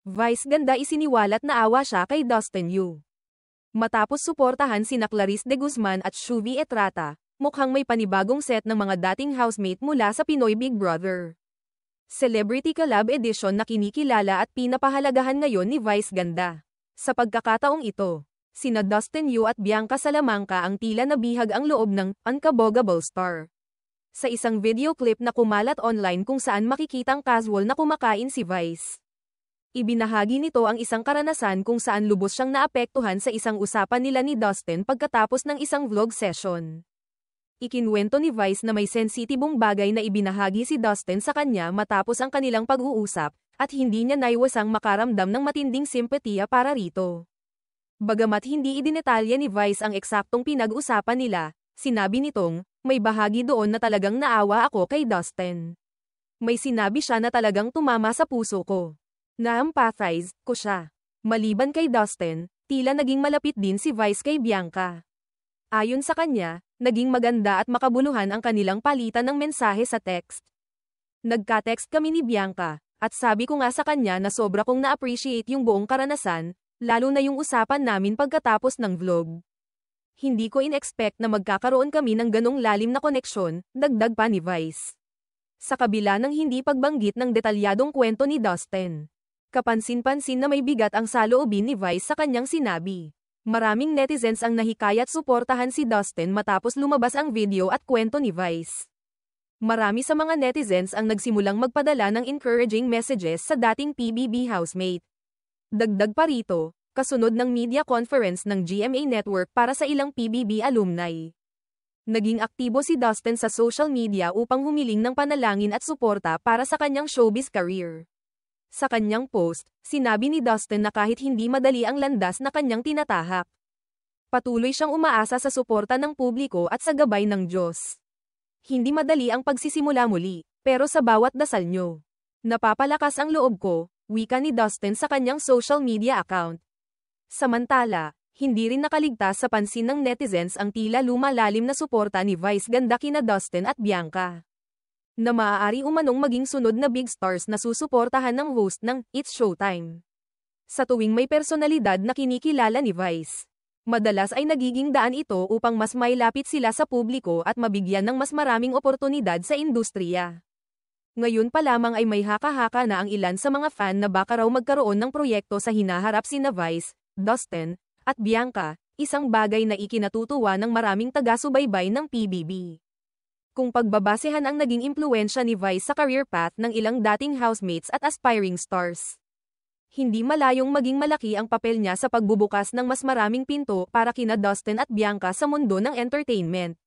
Vice ganda isiniwalat na awa siya kay Dustin Yu. Matapos suportahan sina Clarice de Guzman at Shuvi Etrata, mukhang may panibagong set ng mga dating housemate mula sa Pinoy Big Brother. Celebrity Collab Edition na kinikilala at pinapahalagahan ngayon ni Vice ganda. Sa pagkakataong ito, sina Dustin Yu at Bianca Salamanca ang tila nabihag ang loob ng Unkabogable Star. Sa isang video clip na kumalat online kung saan makikitang casual na kumakain si Vice. Ibinahagi nito ang isang karanasan kung saan lubos siyang naapektuhan sa isang usapan nila ni Dustin pagkatapos ng isang vlog session. Ikinwento ni Vice na may sensitibong bagay na ibinahagi si Dustin sa kanya matapos ang kanilang pag-uusap, at hindi niya naiwasang makaramdam ng matinding simpatiya para rito. Bagamat hindi idinetalya ni Vice ang eksaktong pinag-usapan nila, sinabi nitong, may bahagi doon na talagang naawa ako kay Dustin. May sinabi siya na talagang tumama sa puso ko. Na-empathize ko siya. Maliban kay Dustin, tila naging malapit din si Vice kay Bianca. Ayon sa kanya, naging maganda at makabuluhan ang kanilang palitan ng mensahe sa text. Nagka-text kami ni Bianca, at sabi ko nga sa kanya na sobra kong na-appreciate yung buong karanasan, lalo na yung usapan namin pagkatapos ng vlog. Hindi ko in-expect na magkakaroon kami ng ganong lalim na koneksyon, dagdag pa ni Vice. Sa kabila ng hindi pagbanggit ng detalyadong kwento ni Dustin. Kapansin-pansin na may bigat ang saloobin ni Vice sa kanyang sinabi. Maraming netizens ang nahikayat suportahan si Dustin matapos lumabas ang video at kwento ni Vice. Marami sa mga netizens ang nagsimulang magpadala ng encouraging messages sa dating PBB housemate. Dagdag pa rito, kasunod ng media conference ng GMA Network para sa ilang PBB alumni. Naging aktibo si Dustin sa social media upang humiling ng panalangin at suporta para sa kanyang showbiz career. Sa kanyang post, sinabi ni Dustin na kahit hindi madali ang landas na kanyang tinatahak, patuloy siyang umaasa sa suporta ng publiko at sa gabay ng Diyos. Hindi madali ang pagsisimula muli, pero sa bawat dasal nyo, napapalakas ang loob ko, wika ni Dustin sa kanyang social media account. Samantala, hindi rin nakaligtas sa pansin ng netizens ang tila lumalalim na suporta ni Vice ganda kina Dustin at Bianca. Na maaari umanong maging sunod na big stars na susuportahan ng host ng It's Showtime. Sa tuwing may personalidad na kinikilala ni Vice, madalas ay nagiging daan ito upang mas mailapit sila sa publiko at mabigyan ng mas maraming oportunidad sa industriya. Ngayon pa lamang ay may haka-haka na ang ilan sa mga fan na baka raw magkaroon ng proyekto sa hinaharap sina Vice, Dustin, at Bianca, isang bagay na ikinatutuwa ng maraming taga-subaybay ng PBB. Kung pagbabasehan ang naging impluwensya ni Vice sa career path ng ilang dating housemates at aspiring stars, hindi malayong maging malaki ang papel niya sa pagbubukas ng mas maraming pinto para kina Dustin at Bianca sa mundo ng entertainment.